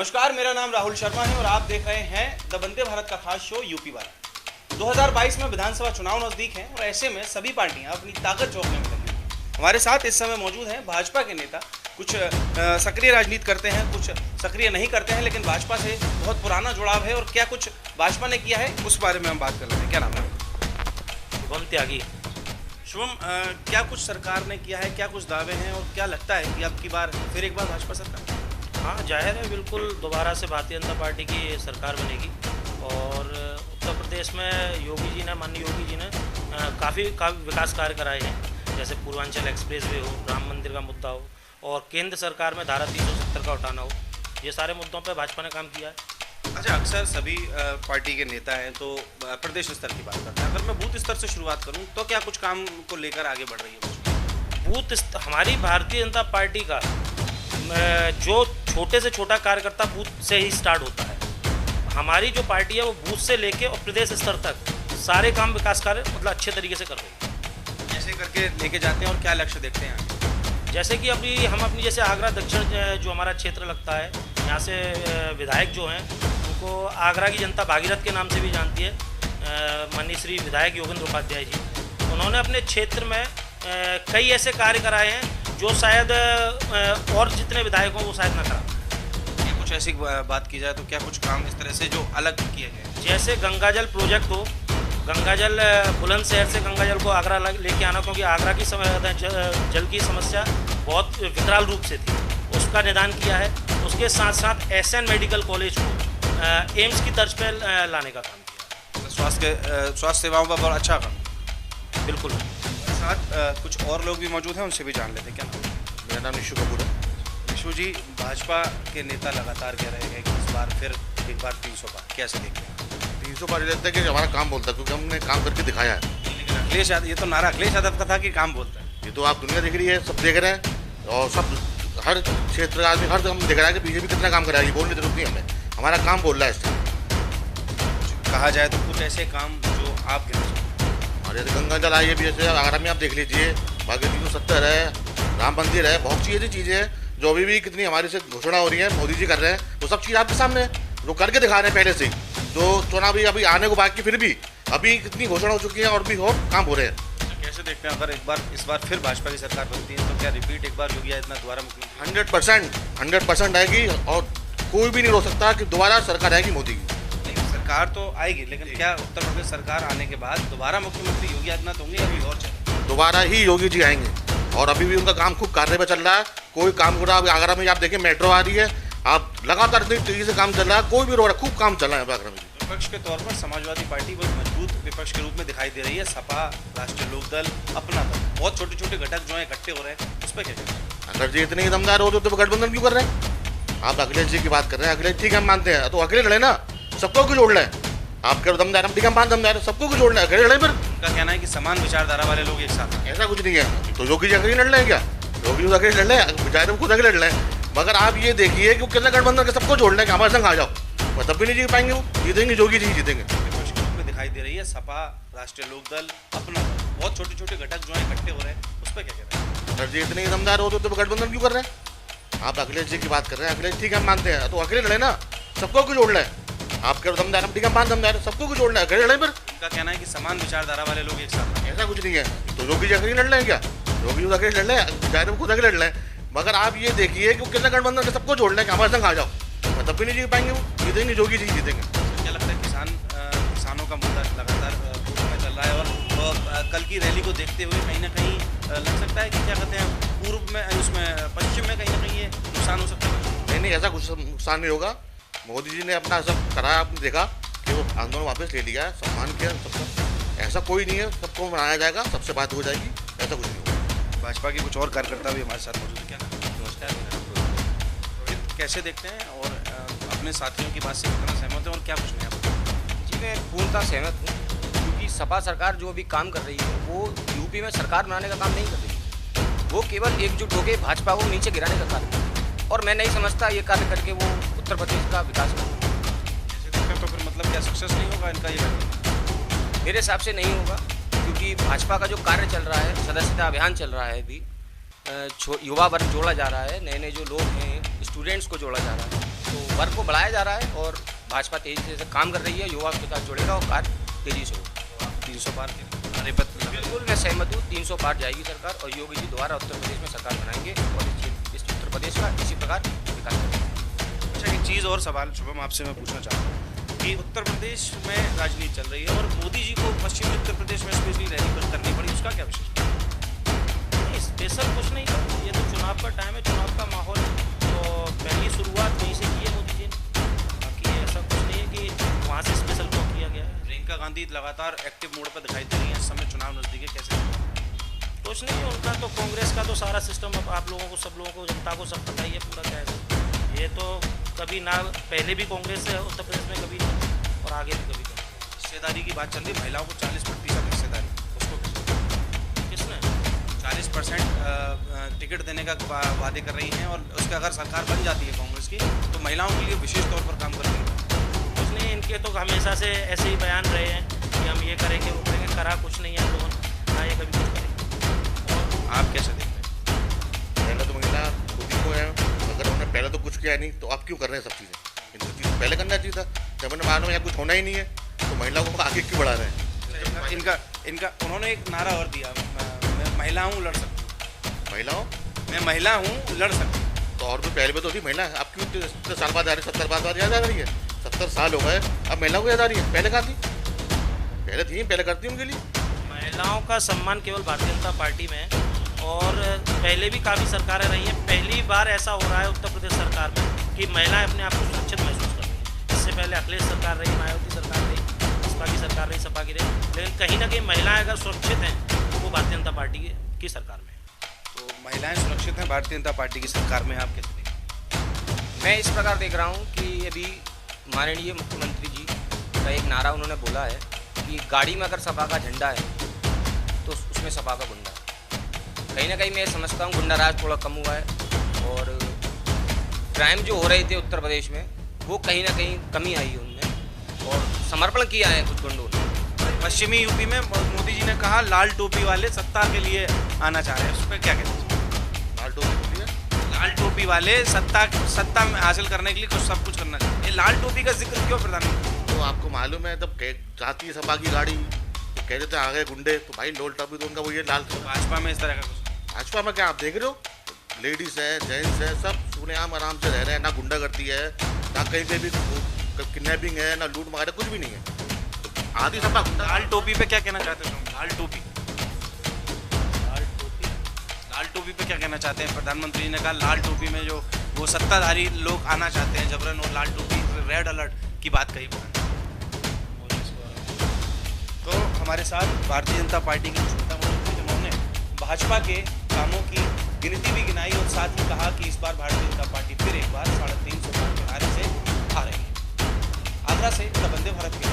नमस्कार, मेरा नाम राहुल शर्मा है और आप देख रहे हैं द वंदे भारत का खास शो यूपी वाला। 2022 में विधानसभा चुनाव नजदीक हैं और ऐसे में सभी पार्टियां अपनी ताकत झोंकने में लगी हैं। हमारे साथ इस समय मौजूद हैं भाजपा के नेता। कुछ सक्रिय राजनीति करते हैं, कुछ सक्रिय नहीं करते हैं, लेकिन भाजपा से बहुत पुराना जुड़ाव है और क्या कुछ भाजपा ने किया है उस बारे में हम बात कर रहे हैं। क्या नाम है? शुभम त्यागी। शुभम, क्या कुछ सरकार ने किया है, क्या कुछ दावे हैं और क्या लगता है कि अब की बार फिर एक बार भाजपा सरकार? हाँ, जाहिर है, बिल्कुल दोबारा से भारतीय जनता पार्टी की सरकार बनेगी। और उत्तर प्रदेश में योगी जी ने, माननीय योगी जी ने काफ़ी विकास कार्य कराए हैं, जैसे पूर्वांचल एक्सप्रेस वे हो, राम मंदिर का मुद्दा हो और केंद्र सरकार में धारा 370 का उठाना हो। ये सारे मुद्दों पर भाजपा ने काम किया है। अच्छा, अक्सर सभी पार्टी के नेता हैं तो प्रदेश स्तर की बात करते हैं। अगर मैं बूथ स्तर से शुरुआत करूं तो क्या कुछ काम को लेकर आगे बढ़ रही है? हमारी भारतीय जनता पार्टी का जो छोटे से छोटा कार्यकर्ता बूथ से ही स्टार्ट होता है। हमारी जो पार्टी है वो बूथ से लेके और प्रदेश स्तर तक सारे काम विकास कार्य मतलब अच्छे तरीके से कर रही है। कैसे करके लेके जाते हैं और क्या लक्ष्य देखते हैं? जैसे कि अभी हम अपनी जैसे आगरा दक्षिण जो हमारा क्षेत्र लगता है, यहाँ से विधायक जो हैं उनको आगरा की जनता भागीरथ के नाम से भी जानती है, माननीय श्री विधायक योगेंद्र उपाध्याय जी। उन्होंने अपने क्षेत्र में कई ऐसे कार्य कराए हैं जो शायद और जितने विधायक हों वो शायद ना करा। ये कुछ ऐसी बात की जाए तो क्या कुछ काम इस तरह से जो अलग किए गए? जैसे गंगाजल प्रोजेक्ट हो, गंगाजल बुलंदशहर से गंगाजल को आगरा लेके आना, क्योंकि आगरा की जल की समस्या बहुत विकराल रूप से थी, उसका निदान किया है। उसके साथ साथ एसएन मेडिकल कॉलेज को एम्स की तर्ज पर लाने का काम किया। स्वास्थ्य सेवाओं का बहुत अच्छा काम। बिल्कुल। साथ कुछ और लोग भी मौजूद हैं, उनसे भी जान लेते हैं। क्या नाम? मेरा नाम निशु कपूर है। निशु जी, भाजपा के नेता लगातार कह रहे हैं कि इस बार फिर एक बार 300 पार, कैसे देखते हैं? 300 पार रहता है कि हमारा काम बोलता है, क्योंकि हमने काम करके दिखाया है। लेकिन अखिलेश यादव, ये तो नारा अखिलेश यादव का था कि काम बोलता है। ये तो आप दुनिया देख रही है, सब देख रहे हैं और सब हर क्षेत्र का आदमी हर हम देख रहा है कि बीजेपी कितना काम करा है। ये बोलने की जरूरत नहीं हमें, हमारा काम बोल रहा है। इससे कहा जाए तो कुछ ऐसे काम जो आप गिना चाहें? और जैसे गंगा जल आई है, भी जैसे आगरा में आप देख लीजिए, बाकी 370 है, राम मंदिर है, बहुत सी ऐसी चीज़ें हैं जो अभी भी कितनी हमारे से घोषणा हो रही है, मोदी जी कर रहे हैं, वो सब चीज़ आपके सामने है, जो करके दिखा रहे हैं पहले से ही। जो चुनाव अभी आने को बाकी, फिर भी अभी कितनी घोषणा हो चुकी है और भी और काम हो रहे हैं। कैसे देखते हैं अगर इस बार फिर भाजपा की सरकार बनती है तो क्या रिपीट एक बार योगी आदित्यनाथ दोबारा मुख्यमंत्री? 100% आएगी और कोई भी नहीं रोक सकता कि दोबारा सरकार आएगी मोदी की। सरकार तो आएगी, लेकिन क्या उत्तर प्रदेश सरकार आने के बाद दोबारा मुख्यमंत्री योगी आदित्यनाथ होंगे या कोई और चलेगा? दोबारा ही योगी जी आएंगे और अभी भी उनका काम खूब कार्य पे चल रहा है। कोई काम हो रहा है, आगरा में आप देखिए मेट्रो आ रही है, आप लगातार इतनी तेजी से काम चल रहा है, कोई भी रो रहा है, खूब काम चल रहा है आगरा में। विपक्ष के तौर पर समाजवादी पार्टी बहुत मजबूत विपक्ष के रूप में दिखाई दे रही है। सपा, राष्ट्रीय लोकदल, अपना दल, बहुत छोटे छोटे घटक जो है इकट्ठे हो रहे हैं, उस पर क्या कहते हैं? अगर जी इतने ही दमदार हो तो गठबंधन क्यों कर रहे हैं? आप अखिलेश जी की बात कर रहे हैं, अखिलेश ठीक है हम मानते हैं, तो अकेले लड़े ना, सबको क्यों जोड़ लें? आपके दमदार, हम ठीक है 5 दमदार, सबको क्यों जोड़ना है? अकेले लड़े। फिर उनका कहना है कि समान विचारधारा वाले लोग एक साथ। ऐसा कुछ नहीं है, तो योगी जी अकेले लड़ रहे हैं क्या? योगी जी अकेले लड़ रहे हैं, बेचारे खुद अकेले लड़ रहे हैं। मगर आप ये देखिए कि कितना गठबंधन के सबको जोड़ लें कि हमारे संग आ जाओ, मैं तब भी नहीं जीत पाएंगे। वो जीतेंगे, योगी जी जीतेंगे। विपक्ष के रूप में दिखाई दे रही है सपा, राष्ट्रीय लोकदल, अपना दल, बहुत छोटे छोटे घटक जो है इकट्ठे हो रहे हैं, उस पर क्या कहते हैं? अगर जी इतने ही दमदार हो तो गठबंधन क्यों कर रहे हैं? आप अखिलेश जी की बात कर रहे हैं, अखिलेश ठीक है हम मानते हैं, तो अकेले लड़े ना, सबको क्यों जोड़ लें? आपके दमदार, हम ठीक है 5 दमदार, सबको क्यों जोड़ना है? अकेले लड़े। फिर उनका कहना है कि समान विचारधारा वाले लोग एक साथ। ऐसा कुछ नहीं है, तो योगी जी अकेले लड़ रहे हैं क्या? योगी जी अकेले लड़ रहे हैं, बेचारे खुद अकेले लड़ रहे हैं। मगर आप ये देखिए कि कितना गठबंधन के सबको जोड़ लें कि हमारे संग आ जाओ, मैं तब भी नहीं जीत पाएंगे। वो जीतेंगे, योगी जी जीतेंगे। क्या लगता है किसानों का मुद्दा लगातार पूर्व में चल रहा है और कल की रैली को देखते हुए कहीं ना कहीं लग सकता है कि क्या कहते हैं पूर्व में, उसमें पश्चिम में कहीं ना कहीं ये नुकसान हो सकता है? नहीं, ऐसा कुछ नुकसान नहीं होगा। मोदी जी ने अपना सब कराया, आपने देखा कि वो आंदोलन वापस ले लिया है, सम्मान किया सबका। ऐसा कोई नहीं है, सबको मनाया जाएगा, सबसे बात हो जाएगी, ऐसा कुछ नहीं होगा। भाजपा के कुछ और कार्यकर्ता भी हमारे साथ मौजूद है। क्या नमस्कार, रोहित, कैसे देखते हैं और अपने साथियों की बात से कितना सहमत है और क्या कुछ नहीं? जी, मैं पूर्णतः सहमत हूँ, क्योंकि सपा सरकार जो अभी काम कर रही है वो यूपी में सरकार बनाने का काम नहीं कर रही है, वो केवल एकजुट होकर भाजपा को नीचे गिराने का कार्य कर रही है। और मैं नहीं समझता ये कार्य करके वो उत्तर प्रदेश का विकास कर रही है। ऐसे देखते हैं तो फिर मतलब क्या सक्सेस नहीं होगा इनका ये? मेरे हिसाब से नहीं होगा, क्योंकि भाजपा का जो कार्य चल रहा है, सदस्यता अभियान चल रहा है, अभी युवा वर्ग जोड़ा जा रहा है, नए नए जो लोग हैं, स्टूडेंट्स को जोड़ा जा रहा है। तो वर्क को बढ़ाया जा रहा है और भाजपा तेजी से काम कर रही है, युवा के साथ जुड़ेगा और कार्य तेजी से होगा। 300 पार अरे पत्र बिल्कुल मैं सहमत हूँ, 300 पार जाएगी सरकार और योगी जी दोबारा उत्तर प्रदेश में सरकार बनाएंगे और इस उत्तर प्रदेश का इसी प्रकार विकास करेंगे। अच्छा, एक चीज़ और सवाल शुभम आपसे मैं पूछना चाहता हूँ कि उत्तर प्रदेश में राजनीति चल रही है और मोदी जी को पश्चिमी उत्तर प्रदेश में स्पेशली रैली करनी पड़ी, उसका क्या विशेष? नहीं, स्पेशल कुछ नहीं है, ये तो चुनाव का टाइम है, चुनाव का माहौल है, तो पहली शुरुआत वहीं से की है मोदी जी ने। बाकी ऐसा कुछ नहीं है कि वहाँ से स्पेशल क्यों किया गया है। प्रियंका गांधी लगातार एक्टिव मोड पर दिखाई दे रही है, इस समय चुनाव नजदीक है, कैसे? कुछ नहीं है उनका, तो कांग्रेस का तो सारा सिस्टम अब आप लोगों को, सब लोगों को, जनता को सब पता ही है पूरा क्या है। ये तो कभी ना, पहले भी कांग्रेस है उत्तर प्रदेश में, कभी नहीं और आगे भी कभी नहीं। हिस्सेदारी की बात चल रही है, महिलाओं को 40% हिस्सेदारी, उसको किसने? 40% टिकट देने का वादे कर रही हैं और उसका अगर सरकार बन जाती है कांग्रेस की तो महिलाओं के लिए विशेष तौर पर काम कर रही है। कुछ नहीं, इनके तो हमेशा से ऐसे ही बयान रहे हैं कि हम ये करेंगे वो करेंगे, करा कुछ नहीं है हम लोगों ने, ना ये कभी कुछ करेंगे। आप कैसे देखते हैं? पहले तो महिला खुद ही को है, अगर उन्होंने पहले तो कुछ किया नहीं तो आप क्यों कर रहे हैं सब चीज़ें? इन सब चीज़ें पहले करना चाहिए था, जब मैंने मालूम यहाँ कुछ होना ही नहीं है तो महिलाओं को आगे क्यों बढ़ा रहे हैं? इनका उन्होंने एक नारा और दिया, मैं महिला हूँ लड़ सकती हूँ, महिलाओं मैं महिला हूँ लड़ सकती हूँ। तो और भी पहले भी तो थी महिला, अब क्यों 70 साल बाद आ रही है, 70 बाद याद आ रही है? 70 साल हो गए, अब महिलाओं को याद आ रही है? पहले कहाँ थी? पहले थी, पहले करती उनके लिए। महिलाओं का सम्मान केवल भारतीय जनता पार्टी में है और पहले भी काफ़ी सरकारें रही हैं। पहली बार ऐसा हो रहा है उत्तर प्रदेश सरकार में कि महिलाएं अपने आप को सुरक्षित महसूस कर रही हैं। इससे पहले अखिलेश सरकार रही, मायावती सरकार रही, बसपा की सरकार रही, सपा की रही, लेकिन कहीं ना कहीं महिलाएं अगर सुरक्षित हैं तो वो भारतीय जनता पार्टी की सरकार में है। तो महिलाएं सुरक्षित हैं भारतीय जनता पार्टी की सरकार में, आप कैसे देखते हैं? मैं इस प्रकार देख रहा हूँ कि अभी माननीय मुख्यमंत्री जी का एक नारा उन्होंने बोला है कि गाड़ी में अगर सपा का झंडा है तो उसमें सपा का गुंडा है। कहीं ना कहीं मैं समझता हूँ गुंडा राज थोड़ा कम हुआ है और क्राइम जो हो रहे थे उत्तर प्रदेश में वो कहीं ना कहीं कमी आई है उनमें और समर्पण किया है कुछ गुंडों ने। पश्चिमी यूपी में मोदी जी ने कहा लाल टोपी वाले सत्ता के लिए आना चाह रहे हैं, उस पर क्या कहते हैं? लाल टोपी बोलिए। लाल टोपी वाले सत्ता में हासिल करने के लिए कुछ सब कुछ करना चाहिए, ये लाल टोपी का जिक्र क्यों प्रधानमंत्री? तो आपको मालूम है जब जाती है सपा की गाड़ी तो कह देते हैं आ गए गुंडे, तो भाई लोल टोपी तो उनका वो ये लाल। भाजपा में इस तरह का कुछ? भाजपा में क्या आप देख रहे हो, लेडीज है, जेंट्स है, सब सुनेआम आराम से रह रहे हैं, ना गुंडा करती है, ना कहीं पे भी किडनैपिंग है, ना लूट मार, कुछ भी नहीं है। तो आधी सपा गुंडा। लाल टोपी पे क्या कहना चाहते हैं? लाल टोपी लाल टोपी पे क्या कहना चाहते हैं? प्रधानमंत्री जी ने कहा लाल टोपी में जो वो सत्ताधारी लोग आना चाहते हैं जबरन, और लाल टोपी रेड अलर्ट की बात कही। तो हमारे साथ भारतीय जनता पार्टी की नेता मौजूद थे जिन्होंने भाजपा के कामों की गिनती भी गिनाई और साथ ही कहा कि इस बार भारतीय जनता पार्टी फिर एक बार 350 पार के नारे से आ रही है। आगरा से द वंदे भारत के